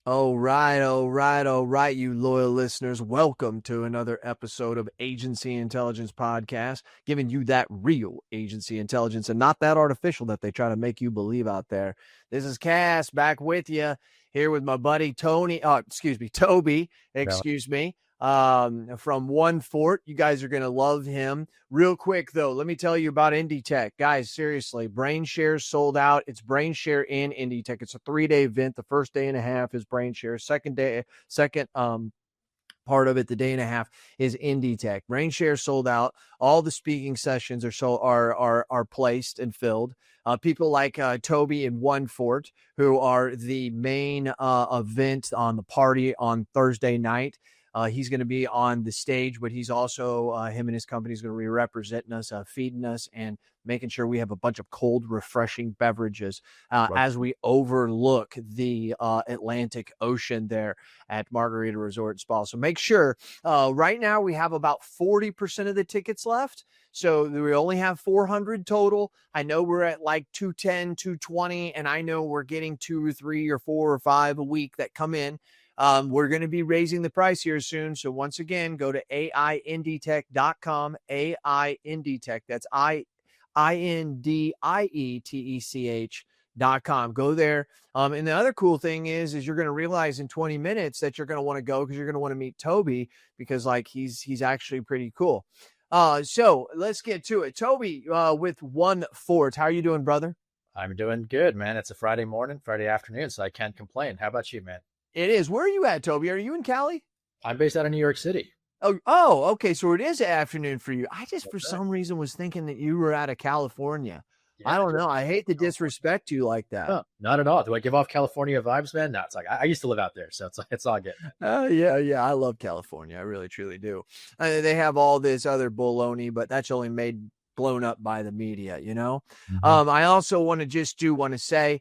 All right, you loyal listeners. Welcome to another episode of Agency Intelligence Podcast, giving you that real agency intelligence and not that artificial that they try to make you believe out there. This is Cass back with you here with my buddy Toby, Yeah. from One Fort. You guys are going to love him. Real quick, though, let me tell you about InsurTech. Guys, seriously, BrainShare sold out. It's BrainShare in InsurTech. It's a 3-day event. The first day and a half is BrainShare. Second part of it, the day and a half, is InsurTech. BrainShare sold out. All the speaking sessions are placed and filled. People like Toby and One Fort, who are the main event on the party on Thursday night. He's going to be on the stage, but he's also, him and his company is going to be representing us, feeding us, and making sure we have a bunch of cold, refreshing beverages as we overlook the Atlantic Ocean there at Margarita Resort and Spa. So make sure, right now we have about 40% of the tickets left. So we only have 400 total. I know we're at like 210, 220, and I know we're getting 2 or 3 or 4 or 5 a week that come in. We're going to be raising the price here soon. So once again, go to AINDTech.com, AINDTech. That's INDIETECH.com. Go there. And the other cool thing is you're going to realize in 20 minutes that you're going to want to go because you're going to want to meet Toby because like he's actually pretty cool. So let's get to it. Toby, with One Fort. How are you doing, brother? I'm doing good, man. It's a Friday morning, Friday afternoon, so I can't complain. How about you, man? It is. Where are you at, Toby? Are you in Cali? I'm based out of New York City. Oh, okay. So it is afternoon for you. I just, for That's some reason, was thinking that you were out of California. Yeah, I don't know. I hate to disrespect you like that. No, not at all. Do I give off California vibes, man? No, it's like I used to live out there, so it's all good. Yeah. I love California. I really, truly do. They have all this other baloney, but that's only blown up by the media, you know? Mhm. I also want to say,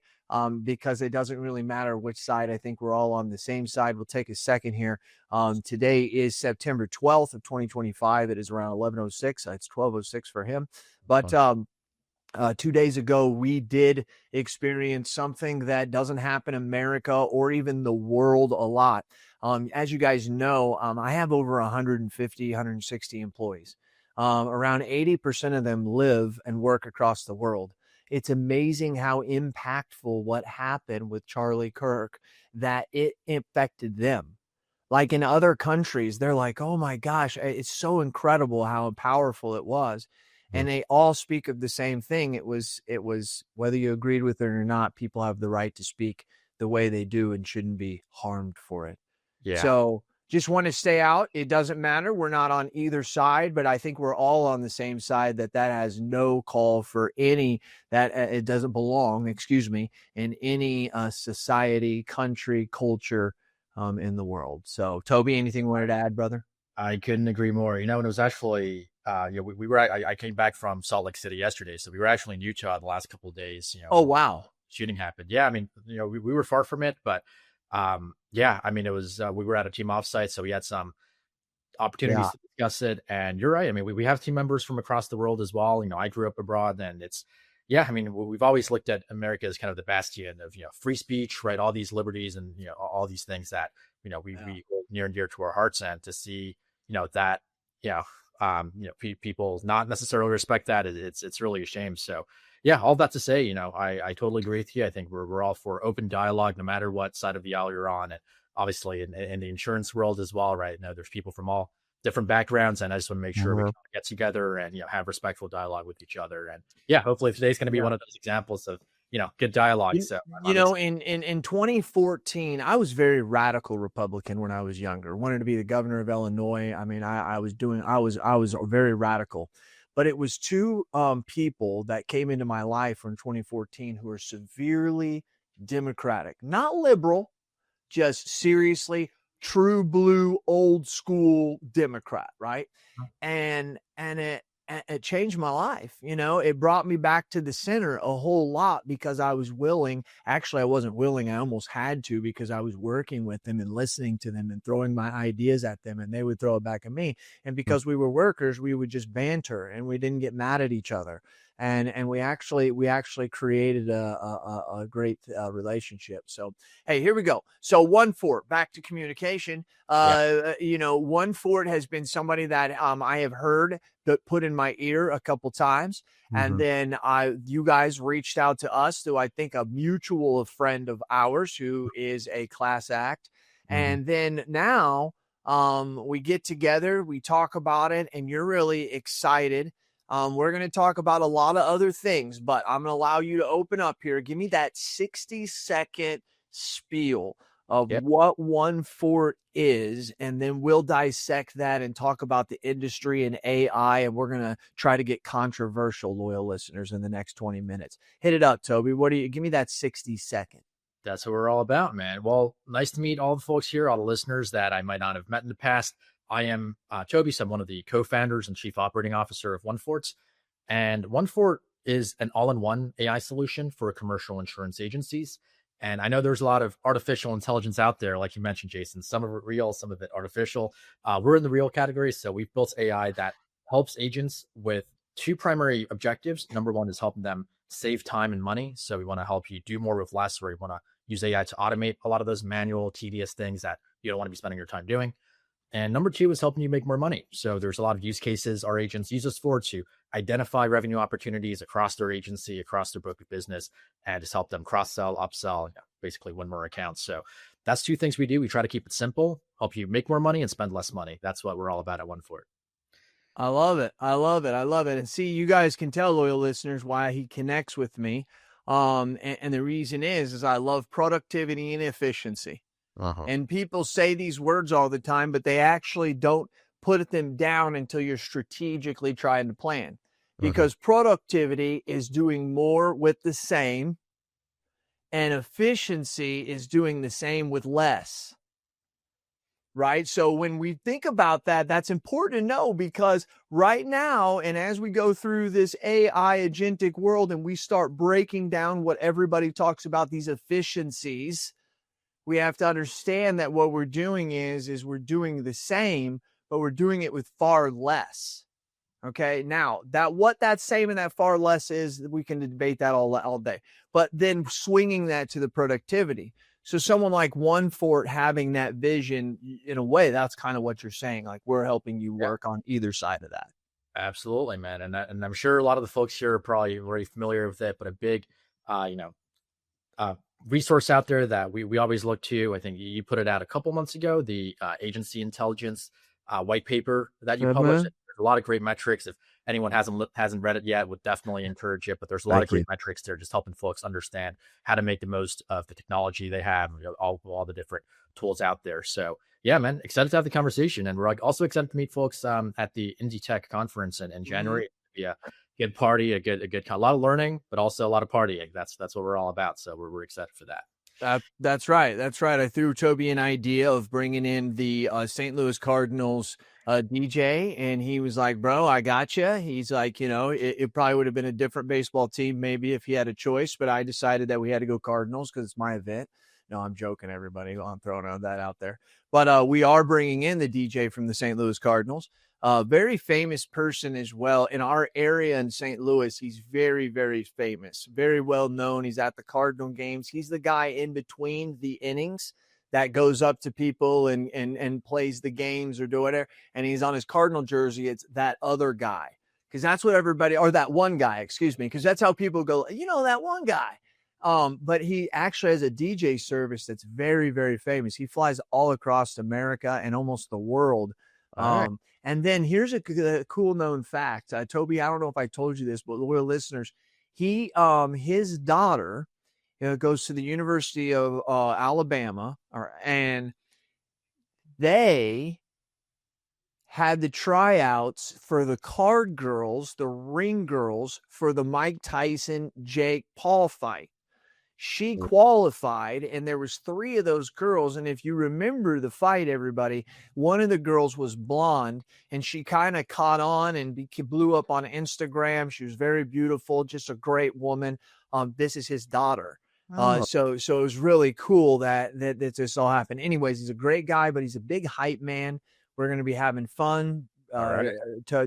because it doesn't really matter which side. I think we're all on the same side. We'll take a second here. Today is September 12th of 2025. It is around 11:06. It's 12:06 for him. But 2 days ago, we did experience something that doesn't happen in America or even the world a lot. As you guys know, I have over 150, 160 employees. Around 80% of them live and work across the world. It's amazing how impactful what happened with Charlie Kirk, that it affected them. Like in other countries, they're like, oh my gosh, it's so incredible how powerful it was. Mhm. And they all speak of the same thing. It was whether you agreed with it or not, people have the right to speak the way they do and shouldn't be harmed for it. Yeah. So just want to stay out. It doesn't matter. We're not on either side, but I think we're all on the same side that has no call for any, that it doesn't belong, in any society, country, culture in the world. So Toby, anything you wanted to add, brother? I couldn't agree more. And it was actually, we were. I came back from Salt Lake City yesterday, so we were actually in Utah the last couple of days. Oh, wow. Shooting happened. Yeah, I mean, we were far from it, but yeah, I mean, it was. We were at a team offsite, so we had some opportunities Yeah. to discuss it. And you're right. I mean, we have team members from across the world as well. I grew up abroad, and yeah, I mean, we've always looked at America as kind of the bastion of free speech, right? All these liberties and all these things that we hold near and dear to our hearts, and to see that people not necessarily respect that, it's really a shame. So yeah, all that to say, I totally agree with you. I think we're all for open dialogue, no matter what side of the aisle you're on, and obviously in the insurance world as well, right? There's people from all different backgrounds, and I just want to make sure we can get together and have respectful dialogue with each other. And yeah, hopefully today's going to be one of those examples of good dialogue. So in 2014, I was very radical Republican when I was younger. Wanted to be the governor of Illinois. I mean, I was very radical, but it was two people that came into my life in 2014 who are severely Democratic, not liberal, just seriously true blue old school Democrat, right? And it changed my life. It brought me back to the center a whole lot because I was willing. Actually, I wasn't willing. I almost had to, because I was working with them and listening to them and throwing my ideas at them, and they would throw it back at me. And because we were workers, we would just banter and we didn't get mad at each other. and we actually created a great relationship. So hey, here we go. So One Fort, back to communication. Yeah. One Fort has been somebody that I have heard that put in my ear a couple times, and Hmm. then you guys reached out to us through, I think, a mutual friend of ours who is a class act, Hmm. and then now we get together, we talk about it, and you're really excited. We're going to talk about a lot of other things, but I'm going to allow you to open up here. Give me that 60-second spiel of Yeah. what One Fort is, and then we'll dissect that and talk about the industry and AI. And we're going to try to get controversial, loyal listeners, in the next 20 minutes. Hit it up, Toby. Give me that 60-second. That's what we're all about, man. Well, nice to meet all the folks here, all the listeners that I might not have met in the past. I am Toby. So I'm one of the co-founders and chief operating officer of OneFort. And OneFort is an all-in-one AI solution for commercial insurance agencies. And I know there's a lot of artificial intelligence out there, like you mentioned, Jason. Some of it real, some of it artificial. We're in the real category. So we've built AI that helps agents with two primary objectives. Number one is helping them save time and money. So we want to help you do more with less, or we want to use AI to automate a lot of those manual, tedious things that you don't want to be spending your time doing. And number two is helping you make more money. So there's a lot of use cases our agents use us for to identify revenue opportunities across their agency, across their book of business, and just help them cross-sell, upsell, basically win more accounts. So that's two things we do. We try to keep it simple, help you make more money and spend less money. That's what we're all about at OneFort. I love it. I love it. I love it. And see, you guys can tell, loyal listeners, why he connects with me. And the reason is I love productivity and efficiency. Uh-huh. And people say these words all the time, but they actually don't put them down until you're strategically trying to plan. Because productivity is doing more with the same, and efficiency is doing the same with less. Right? So when we think about that, that's important to know, because right now, and as we go through this AI agentic world and we start breaking down what everybody talks about, these efficiencies, we have to understand that what we're doing is we're doing the same, but we're doing it with far less. Okay. Now what that same and that far less is, we can debate that all day, but then swinging that to the productivity. So someone like One Fort having that vision, in a way, that's kind of what you're saying. Like, we're helping you Yeah, work on either side of that. absolutely, man. And I'm sure a lot of the folks here are probably very familiar with it, but a big, uh, you know, uh, resource out there that we always look to. I think you put it out a couple months ago, the agency intelligence white paper that you published. Man. There's a lot of great metrics. If anyone hasn't read it yet, would definitely encourage it. But there's a lot of Thank you. great metrics there, just helping folks understand how to make the most of the technology they have, all the different tools out there. So yeah, man, excited to have the conversation, and we're also excited to meet folks at the InsurTech conference in Mhm. January. Yeah, good party, a lot of learning, but also a lot of partying. That's what we're all about. So we're excited for that. That's right. That's right. I threw Toby an idea of bringing in the St. Louis Cardinals DJ, and he was like, "Bro, I got you." He's like, it probably would have been a different baseball team maybe if he had a choice, but I decided that we had to go Cardinals because it's my event. No, I'm joking, everybody. I'm throwing that out there. But we are bringing in the DJ from the St. Louis Cardinals. Very famous person as well in our area in St. Louis. He's very, very famous, very well known. He's at the Cardinal games. He's the guy in between the innings that goes up to people and plays the games or do whatever. And he's on his Cardinal jersey. It's that other guy, because that's what everybody, or that one guy, excuse me, because that's how people go, that one guy. But he actually has a DJ service that's very, very famous. He flies all across America and almost the world. All right. And then here's a cool known fact. Toby, I don't know if I told you this, but loyal listeners, his daughter goes to the University of Alabama, and they had the tryouts for the card girls, the ring girls, for the Mike Tyson, Jake Paul fight. She qualified, and there was 3 of those girls. And if you remember the fight, everybody, one of the girls was blonde, and she kind of caught on and blew up on Instagram. She was very beautiful, just a great woman. This is his daughter. Oh, So it was really cool that this all happened. Anyways, he's a great guy, but he's a big hype man. We're going to be having fun, All right.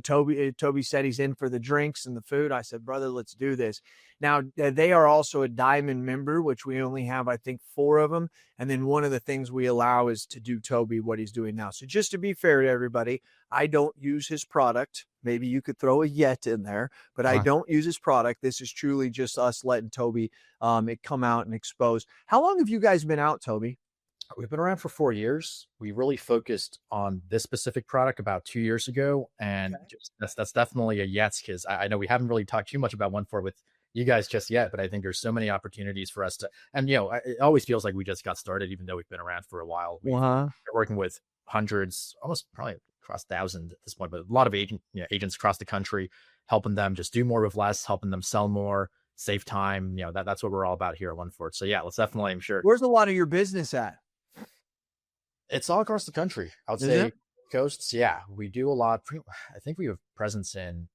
Toby said he's in for the drinks and the food. I said, brother, let's do this. Now, they are also a diamond member, which we only have, I think, 4 of them. And then one of the things we allow is to do Toby what he's doing now. So just to be fair to everybody, I don't use his product. Maybe you could throw a yet in there, but I don't use his product. This is truly just us letting Toby it come out and expose. How long have you guys been out, Toby? We've been around for 4 years. We really focused on this specific product about 2 years ago, and that's definitely a yes, because I know we haven't really talked too much about 1.4 with you guys just yet, but I think there's so many opportunities for us to, and it always feels like we just got started, even though we've been around for a while. We're working with hundreds, almost probably across thousands at this point, but a lot of agents across the country, helping them just do more with less, helping them sell more, save time. That's what we're all about here at 1.4. So yeah, let's definitely, I'm sure. Where's a lot of your business at? It's all across the country. I would say coasts. Yeah, we do a lot. I think we have presence in,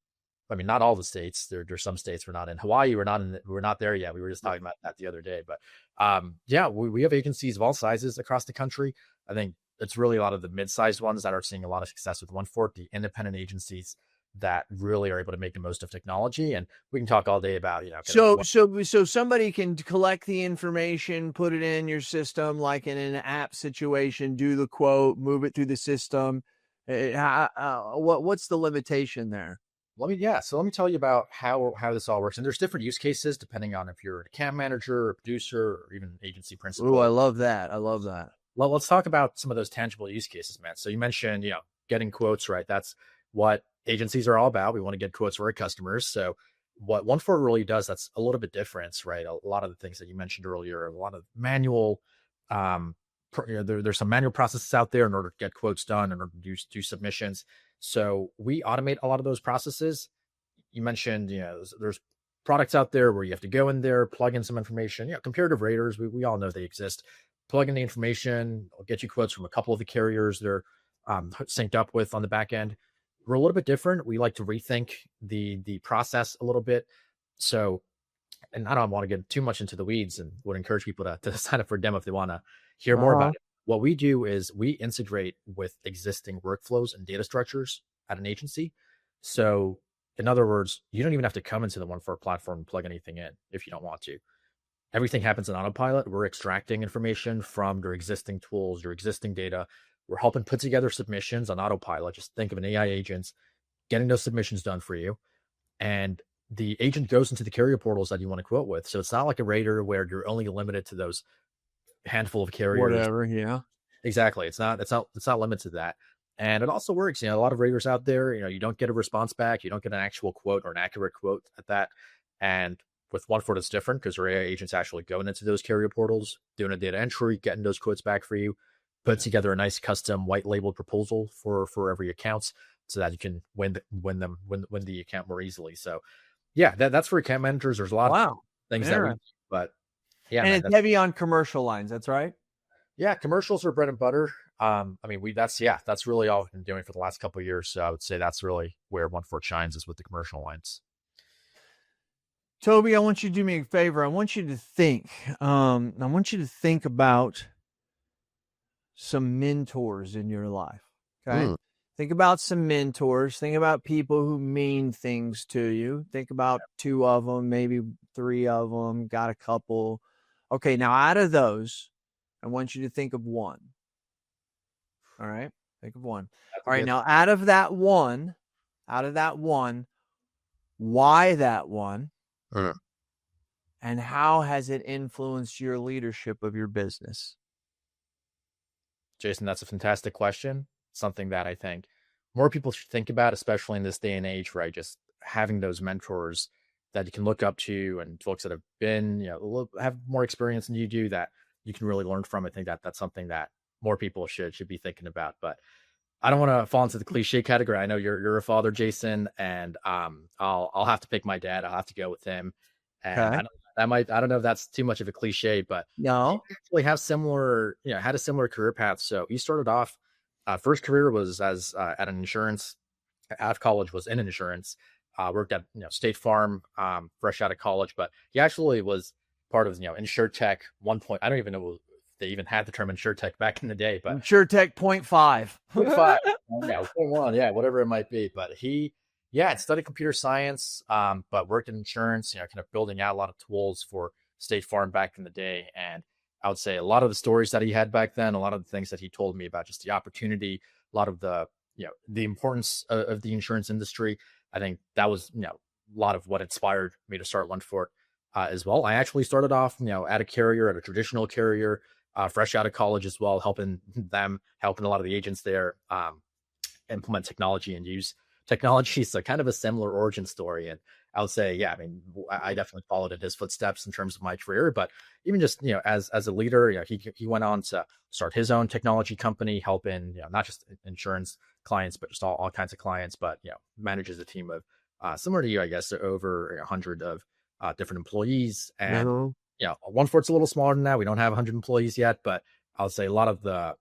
I mean, not all the states. There's some states we're not in. Hawaii, we're not there yet. We were just talking about that the other day. But yeah, we have agencies of all sizes across the country. I think it's really a lot of the mid-sized ones that are seeing a lot of success with 1.4, the independent agencies that really are able to make the most of technology. And we can talk all day about, so somebody can collect the information, put it in your system, like in an app situation, do the quote, move it through the system. What's the limitation there? Let me tell you about how this all works. And there's different use cases depending on if you're an account manager or producer or even agency principal. Oh, I love that. Well, let's talk about some of those tangible use cases, man. So you mentioned, getting quotes, right? That's what agencies are all about. We want to get quotes for our customers. So what 1.4 really does, that's a little bit different, right? A lot of the things that you mentioned earlier, a lot of manual, there's some manual processes out there in order to get quotes done and do submissions. So we automate a lot of those processes. You mentioned, there's products out there where you have to go in there, plug in some information. Comparative raters, we all know they exist. Plug in the information, I'll get you quotes from a couple of the carriers they're synced up with on the back end. We're a little bit different. We like to rethink the process a little bit. So, and I don't want to get too much into the weeds, and would encourage people to sign up for a demo if they want to hear more about it. What we do is we integrate with existing workflows and data structures at an agency. So in other words, you don't even have to come into the 1.4 platform and plug anything in if you don't want to. Everything happens in autopilot. We're extracting information from your existing tools, your existing data. We're helping put together submissions on autopilot. Just think of an AI agent getting those submissions done for you. And the agent goes into the carrier portals that you want to quote with. So it's not like a rater where you're only limited to those handful of carriers. Whatever, yeah. Exactly. It's not limited to that. And it also works. A lot of raters out there, you don't get a response back. You don't get an actual quote or an accurate quote at that. And with 1.4, it's different because our AI agents actually going into those carrier portals, doing a data entry, getting those quotes back for you, put together a nice custom white labeled proposal for every account so that you can win the account more easily. So yeah, that's for account managers. There's a lot of things that we do, but yeah. And it's heavy on commercial lines. That's right. Yeah. Commercials are bread and butter. That's really all we've been doing for the last couple of years. So I would say that's really where 1.4 shines, is with the commercial lines. Toby, I want you to do me a favor. I want you to think about some mentors in your life. Okay. Think about some mentors. Think about people who mean things to you. Think about 2 of them, maybe 3 of them, got a couple. Okay. Now out of those, I want you to think of one. All right. Think of one. All right. Now out of that one, why that one? And how has it influenced your leadership of your business? Jason, that's a fantastic question. Something that I think more people should think about, especially in this day and age, right? Just having those mentors that you can look up to and folks that have been, have more experience than you do that you can really learn from. I think that's something that more people should be thinking about. But I don't want to fall into the cliche category. I know you're a father, Jason, and I'll have to pick my dad. I'll have to go with him. And I don't know if that's too much of a cliche, but no, he actually had a similar career path. So he started off, first career was as at an insurance. Out of college was in insurance. Worked at State Farm, fresh out of college, but he actually was part of InsurTech 1 point. I don't even know if they even had the term InsurTech back in the day, but InsurTech point five. point five, yeah, point one, yeah, whatever it might be. But he, yeah, had studied computer science, but worked in insurance, kind of building out a lot of tools for State Farm back in the day. And I would say a lot of the stories that he had back then, a lot of the things that he told me about just the opportunity, a lot of the, the importance of the insurance industry. I think that was, a lot of what inspired me to start Lundfort as well. I actually started off, at a carrier, at a traditional carrier, fresh out of college as well, helping a lot of the agents there implement technology and use technology. So kind of a similar origin story. And I would say, yeah, I mean, I definitely followed in his footsteps in terms of my career, but even just, as a leader, he went on to start his own technology company, helping, not just insurance clients, but just all kinds of clients, but, manages a team of similar to you, I guess, over 100 of different employees. And, Lundfort's a little smaller than that. We don't have 100 employees yet, but I'll say a lot of the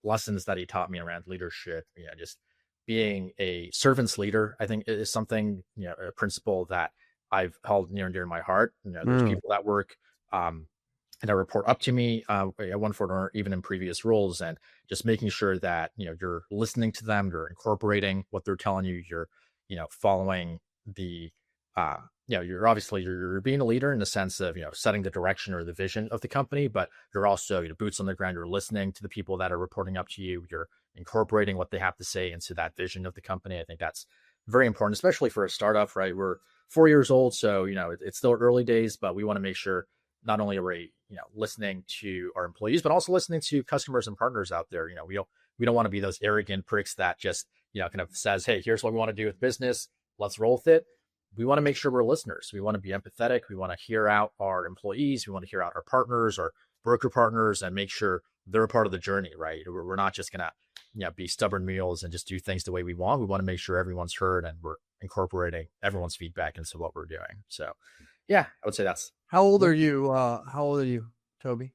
lessons that he taught me around leadership, just being a servant's leader, I think is something, a principle that I've held near and dear to my heart. There's people that work and that report up to me at Lundfort or even in previous roles, and just making sure that, you're listening to them, you're incorporating what they're telling you, you're, following the, you're being a leader in the sense of, setting the direction or the vision of the company, but you're also, boots on the ground, you're listening to the people that are reporting up to you, you're incorporating what they have to say into that vision of the company. I think that's very important, especially for a startup, right? We're 4 years old, so, it's still early days, but we want to make sure not only are we, listening to our employees, but also listening to customers and partners out there. We don't want to be those arrogant pricks that just, kind of says, hey, here's what we want to do with business, let's roll with it. We want to make sure we're listeners. We want to be empathetic. We want to hear out our employees. We want to hear out our partners, our broker partners, and make sure they're a part of the journey, right? We're not just going to, be stubborn mules and just do things the way we want. We want to make sure everyone's heard and we're incorporating everyone's feedback into what we're doing. So, yeah, I would say that's. How old are you? Toby?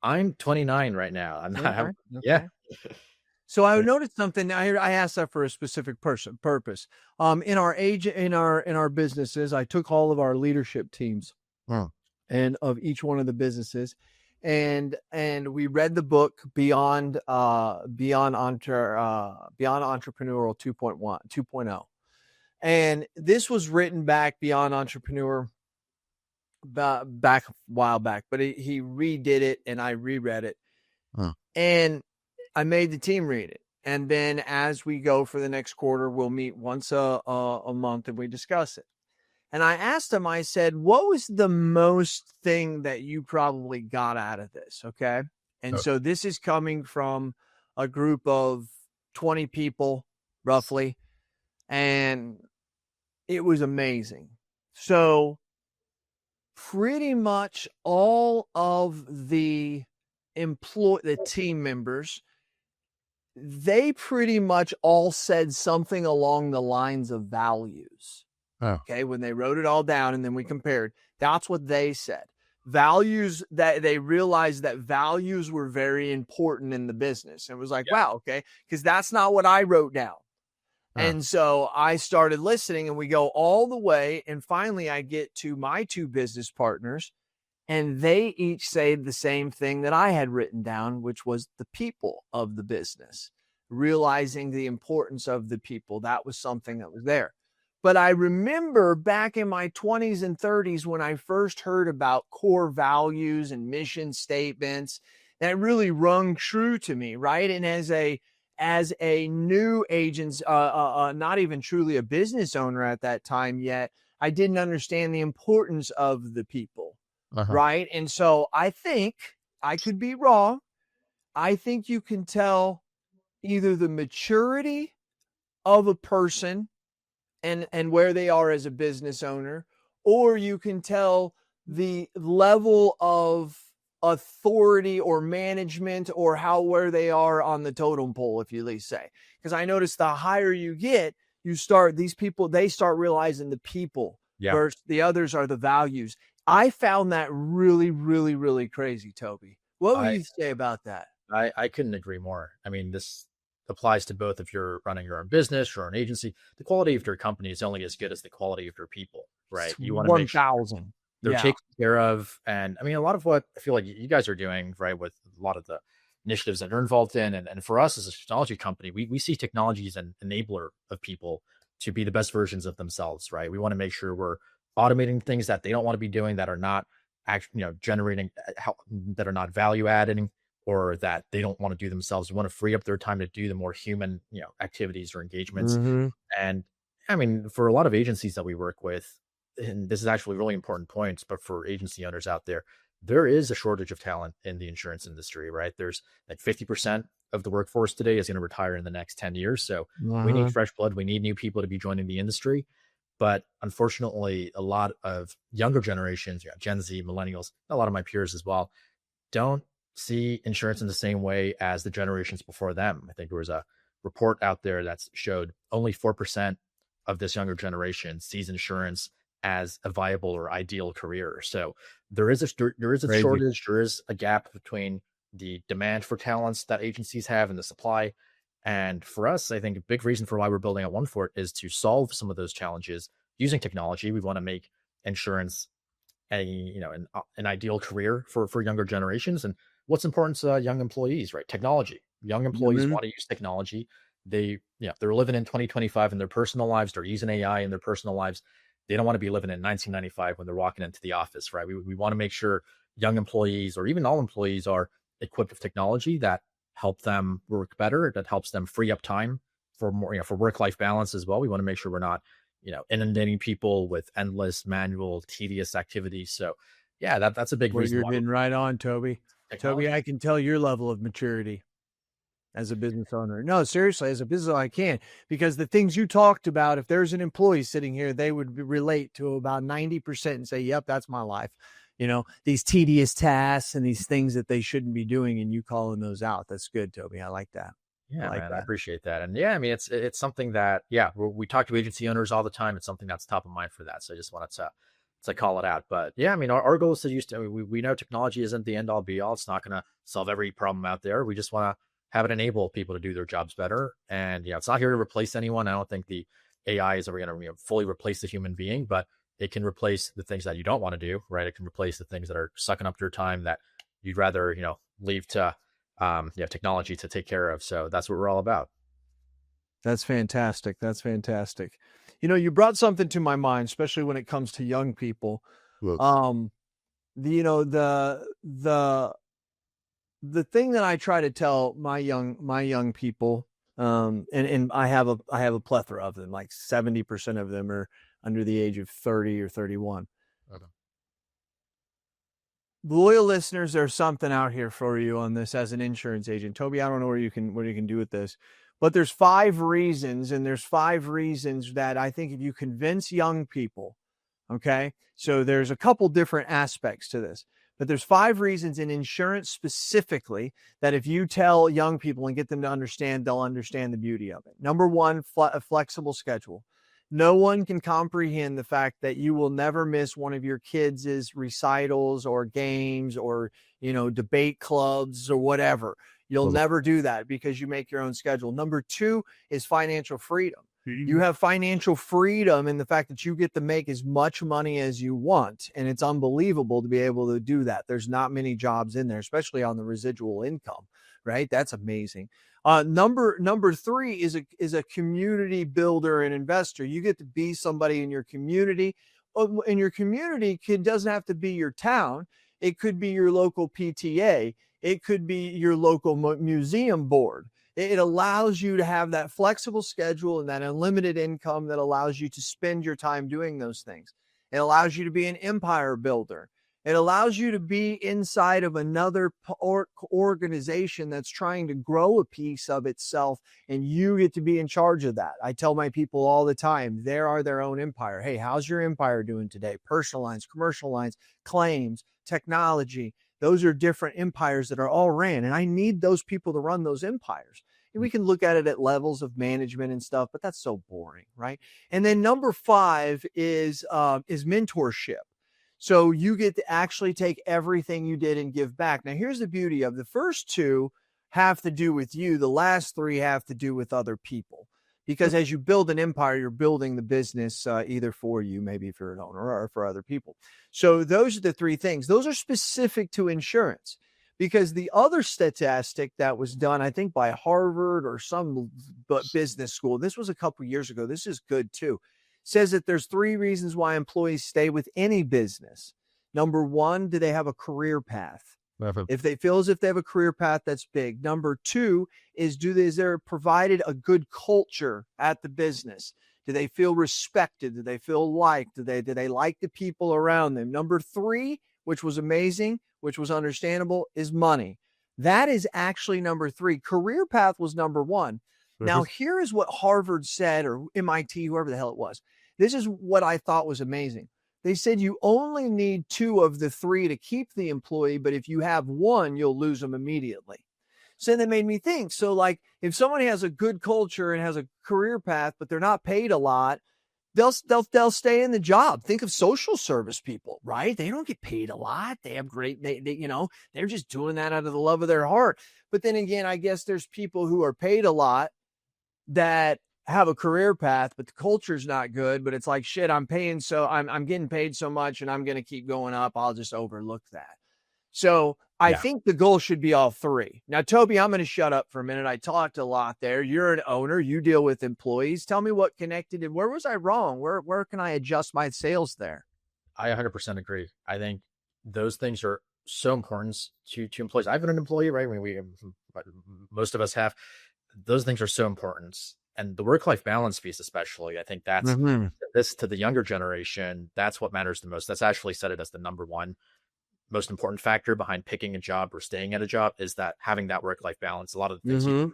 I'm 29 right now. I'm not. Okay. Yeah. So I noticed something. I asked that for a specific purpose. In our businesses, I took all of our leadership teams and of each one of the businesses, and we read the book Beyond Entrepreneurial 2.0. And this was written back Beyond Entrepreneur back a while back, but he redid it and I reread it. And I made the team read it. And then as we go for the next quarter, we'll meet once a month and we discuss it. And I asked him, I said, what was the most thing that you probably got out of this? Okay. And so this is coming from a group of 20 people roughly. And it was amazing. So pretty much all of the team members, they pretty much all said something along the lines of values. Okay. When they wrote it all down and then we compared, that's what they said. Values, that they realized that values were very important in the business. And it was like, wow, okay. Because that's not what I wrote down. And so I started listening and we go all the way. And finally I get to my two business partners and they each say the same thing that I had written down, which was the people of the business, realizing the importance of the people. That was something that was there. But I remember back in my 20s and 30s when I first heard about core values and mission statements, that really rung true to me, right? And as a new agent, not even truly a business owner at that time yet, I didn't understand the importance of the people, right? And so I think, I could be wrong, I think you can tell either the maturity of a person and where they are as a business owner, or you can tell the level of authority or management or where they are on the totem pole, if you at least say. Because I noticed the higher you get, they start realizing the people versus the others are the values. I found that really, really, really crazy, Toby. What would you say about that? I couldn't agree more. I mean, this applies to both if you're running your own business or an agency. The quality of your company is only as good as the quality of your people, right? You want to make 1,000. they're Yeah. taken care of. And I mean, a lot of what I feel like you guys are doing, right, with a lot of the initiatives that are involved in, and for us as a technology company, we see technology as an enabler of people to be the best versions of themselves, right? We want to make sure we're automating things that they don't want to be doing, that are not actually, generating that are not value adding, or that they don't want to do themselves. We want to free up their time to do the more human, activities or engagements. Mm-hmm. And I mean, for a lot of agencies that we work with, and this is actually really important points, but for agency owners out there, there is a shortage of talent in the insurance industry, right? There's like 50% of the workforce today is going to retire in the next 10 years. So we need Uh-huh. fresh blood. We need new people to be joining the industry. But unfortunately, a lot of younger generations, Gen Z, millennials, a lot of my peers as well, don't see insurance in the same way as the generations before them. I think there was a report out there that showed only 4% of this younger generation sees insurance as a viable or ideal career. So there is a Crazy. shortage, there is a gap between the demand for talents that agencies have and the supply. And for us, I think a big reason for why we're building at One Fort is to solve some of those challenges using technology. We want to make insurance an ideal career for younger generations. And what's important to young employees, right? Technology. Young employees Mhm. want to use technology. They're living in 2025 in their personal lives. They're using AI in their personal lives. They don't want to be living in 1995 when they're walking into the office, right? We want to make sure young employees, or even all employees, are equipped with technology that help them work better, that helps them free up time for more, for work-life balance as well. We want to make sure we're not, inundating people with endless manual, tedious activities. So yeah, that's a big Well, reason you're why we're hitting right on, Toby. Toby, technology. I can tell your level of maturity as a business owner. No, seriously, as a business owner, I can, because the things you talked about, if there's an employee sitting here, they would relate to about 90% and say, yep, that's my life. These tedious tasks and these things that they shouldn't be doing, and you calling those out. That's good, Toby. I like that. I Yeah, like man, I that. appreciate that. And yeah, I mean, it's something that, we talk to agency owners all the time. It's something that's top of mind for that. So I just wanted to call it out. But yeah, I mean, our goal is to use to, we know technology isn't the end all be all. It's not going to solve every problem out there. We just want to have it enable people to do their jobs better. And it's not here to replace anyone. I don't think the AI is ever going to fully replace the human being, but it can replace the things that you don't want to do, right? It can replace the things that are sucking up your time that you'd rather, leave to technology to take care of. So that's what we're all about. That's fantastic. That's fantastic. You brought something to my mind, especially when it comes to young people. Well, Um, the thing that I try to tell my young people, and I have a plethora of them, like 70% of them are under the age of 30 or 31. okay. Loyal listeners, there's something out here for you on this as an insurance agent. Toby, I don't know what you can do with this, but there's 5 reasons, and there's 5 reasons that I think if you convince young people. Okay. So there's a couple different aspects to this, but there's 5 reasons in insurance specifically that if you tell young people and get them to understand, they'll understand the beauty of it. Number one, a flexible schedule. No one can comprehend the fact that you will never miss one of your kids' recitals or games or, debate clubs or whatever. You'll Well, never do that because you make your own schedule. Number two is financial freedom. Mhm. You have financial freedom in the fact that you get to make as much money as you want. And it's unbelievable to be able to do that. There's not many jobs in there, especially on the residual income, right? That's amazing. Number three is a community builder and investor. You get to be somebody in your community. And your community doesn't have to be your town. It could be your local PTA. It could be your local museum board. It allows you to have that flexible schedule and that unlimited income that allows you to spend your time doing those things. It allows you to be an empire builder. It allows you to be inside of another organization that's trying to grow a piece of itself, and you get to be in charge of that. I tell my people all the time, they are their own empire. Hey, how's your empire doing today? Personal lines, commercial lines, claims, technology. Those are different empires that are all ran, and I need those people to run those empires. We can look at it at levels of management and stuff, but that's so boring, right? And then number 5 is mentorship. So you get to actually take everything you did and give back. Now, here's the beauty of the first 2 have to do with you. The last 3 have to do with other people. because as you build an empire, you're building the business either for you, maybe if you're an owner, or for other people. So those are the three things. Those are specific to insurance, because the other statistic that was done, I think by Harvard or some business school, this was a couple years ago, this is good too, says that there's three reasons why employees stay with any business. Number one, do they have a career path? If they feel as if they have a career path, that's big. Number two is is there provided a good culture at the business? Do they feel respected? Do they feel liked? Do they like the people around them? Number three, which was amazing, which was understandable, is money. That is actually number three. Career path was number one. Now, here is what Harvard said, or MIT, whoever the hell it was. This is what I thought was amazing. They said you only need two of the three to keep the employee, but if you have one, you'll lose them immediately. So that made me think. So like if someone has a good culture and has a career path, but they're not paid a lot, they'll stay in the job. Think of social service people, right? They don't get paid a lot. They have great, they're just doing that out of the love of their heart. But then again, I guess there's people who are paid a lot that have a career path, but the culture's not good. But it's like, shit, I'm getting paid so much and I'm going to keep going up. I'll just overlook that. So I think the goal should be all three. Now, Toby, I'm going to shut up for a minute. I talked a lot there. You're an owner. You deal with employees. Tell me what connected and where was I wrong? Where can I adjust my sales there? I 100% agree. I think those things are so important to employees. I've been an employee, right? Most of us have. Those things are so important. And the work-life balance piece, especially, I think that's this to the younger generation. That's what matters the most. That's actually set it as the number one most important factor behind picking a job or staying at a job, is that having that work-life balance. A lot of the things,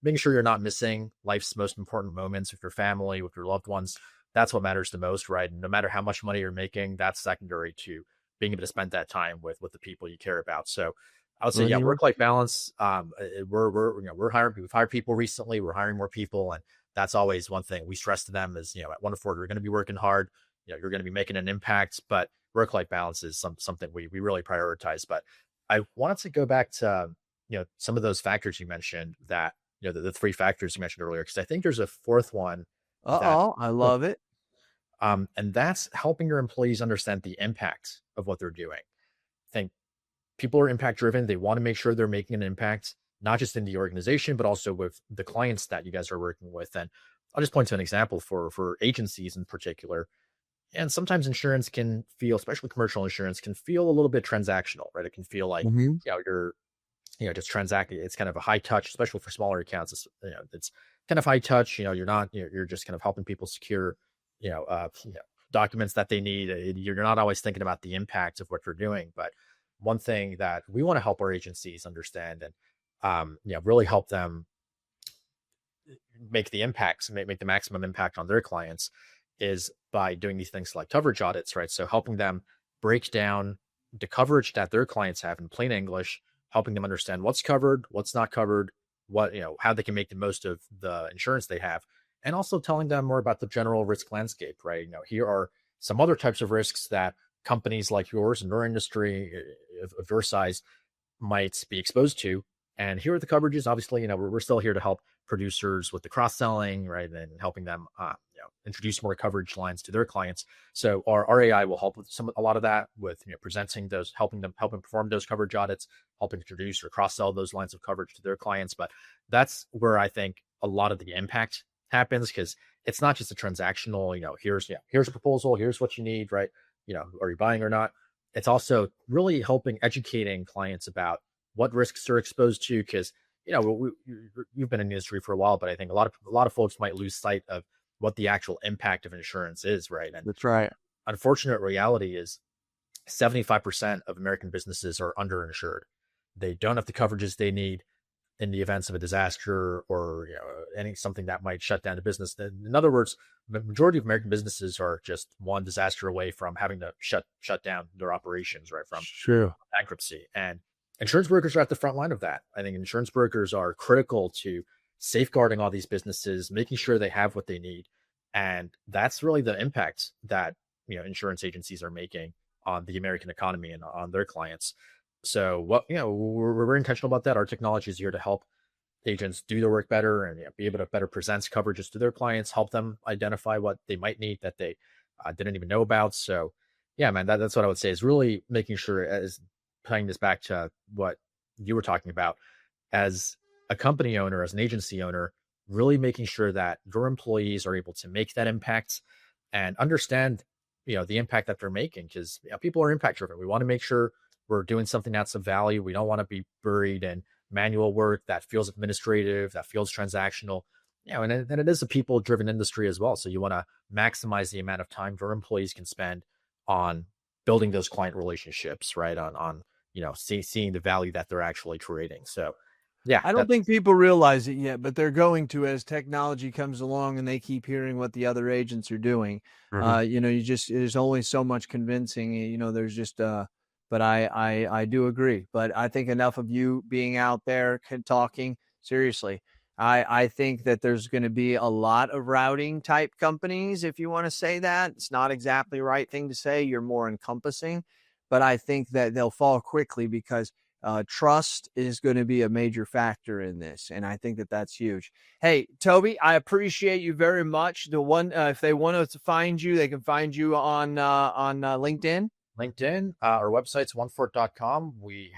making sure you're not missing life's most important moments with your family, with your loved ones. That's what matters the most, right? And no matter how much money you're making, that's secondary to being able to spend that time with the people you care about. So I would say, work-life balance. We're hiring. We've hired people recently. We're hiring more people, and that's always one thing we stress to them is, at One Afford, we're going to be working hard. You're going to be making an impact, but work-life balance is something we really prioritize. But I wanted to go back to some of those factors you mentioned, that the three factors you mentioned earlier, because I think there's a fourth one. I love it. And that's helping your employees understand the impact of what they're doing. I think people are impact driven. They want to make sure they're making an impact, not just in the organization, but also with the clients that you guys are working with. And I'll just point to an example for agencies in particular. And sometimes insurance can feel, especially commercial insurance, can feel a little bit transactional, right? It can feel like, you're, just transacting. It's kind of a high touch, especially for smaller accounts. It's kind of high touch. You're just kind of helping people secure, documents that they need. You're not always thinking about the impact of what you're doing. But one thing that we want to help our agencies understand and, really help them make the impacts, make the maximum impact on their clients, is by doing these things like coverage audits, right? So helping them break down the coverage that their clients have in plain English, helping them understand what's covered, what's not covered, how they can make the most of the insurance they have, and also telling them more about the general risk landscape, right? Here are some other types of risks that companies like yours in your industry of your size might be exposed to. And here are the coverages. Obviously, we're still here to help producers with the cross-selling, right? And helping them, introduce more coverage lines to their clients. So our AI will help with a lot of that, with, presenting those, helping perform those coverage audits, helping introduce or cross-sell those lines of coverage to their clients. But that's where I think a lot of the impact happens, because it's not just a transactional, here's a proposal, here's what you need, right? Are you buying or not? It's also really helping educating clients about what risks they're exposed to, because you've been in the industry for a while, but I think a lot of folks might lose sight of what the actual impact of insurance is, right? And that's right. Unfortunate reality is 75% of American businesses are underinsured. They don't have the coverages they need in the events of a disaster or something that might shut down the business. In other words, the majority of American businesses are just one disaster away from having to shut down their operations, right? From bankruptcy. And insurance brokers are at the front line of that. I think insurance brokers are critical to safeguarding all these businesses, making sure they have what they need. And that's really the impact that, insurance agencies are making on the American economy and on their clients. So we're very intentional about that. Our technology is here to help agents do their work better and be able to better present coverages to their clients, help them identify what they might need that they didn't even know about. So, yeah, man, that's what I would say is really making sure, as playing this back to what you were talking about, as a company owner, as an agency owner, really making sure that your employees are able to make that impact and understand, the impact that they're making. Because people are impact driven. We want to make sure we're doing something that's of value. We don't want to be buried in manual work that feels administrative, that feels transactional. And it is a people driven industry as well. So you want to maximize the amount of time your employees can spend on building those client relationships, right? Seeing the value that they're actually creating. So yeah, I don't think people realize it yet, but they're going to as technology comes along and they keep hearing what the other agents are doing. Mhm. There's only so much convincing, there's just, but I do agree. But I think enough of you being out there talking seriously. I think that there's going to be a lot of routing type companies. If you want to say that, it's not exactly the right thing to say. You're more encompassing, but I think that they'll fall quickly because trust is going to be a major factor in this. And I think that that's huge. Hey, Toby, I appreciate you very much. If they want to find you, they can find you on LinkedIn. LinkedIn, our website's onefort.com. We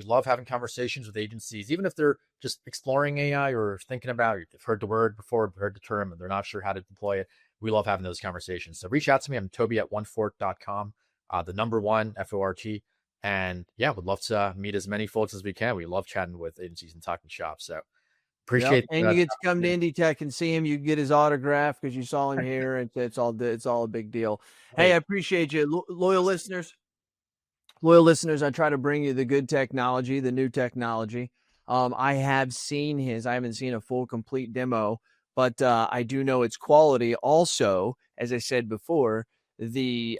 love having conversations with agencies, even if they're just exploring AI or thinking about it. They've heard the word before, heard the term, and they're not sure how to deploy it. We love having those conversations. So reach out to me. I'm Toby at onefort.com, the number one FORT. And yeah, would love to meet as many folks as we can. We love chatting with agencies and talking shop. So Yep. appreciate And you get to come to IndyTech and see him. You get his autograph because you saw him here. It's all a big deal. Hey, I appreciate you. Loyal listeners, I try to bring you the good technology, the new technology. I have seen his. I haven't seen a full, complete demo, but I do know its quality. Also, as I said before, the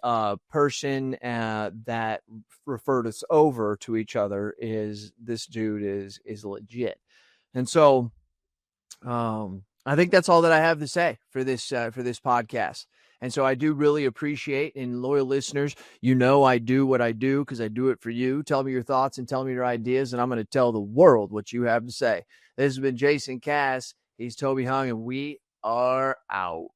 person that referred us over to each other is this dude is legit, and so I think that's all that I have to say for this podcast. And so I do really appreciate, and loyal listeners, I do what I do because I do it for you. Tell me your thoughts and tell me your ideas, and I'm going to tell the world what you have to say. This has been Jason Cass. He's Toby Hung, and we are out.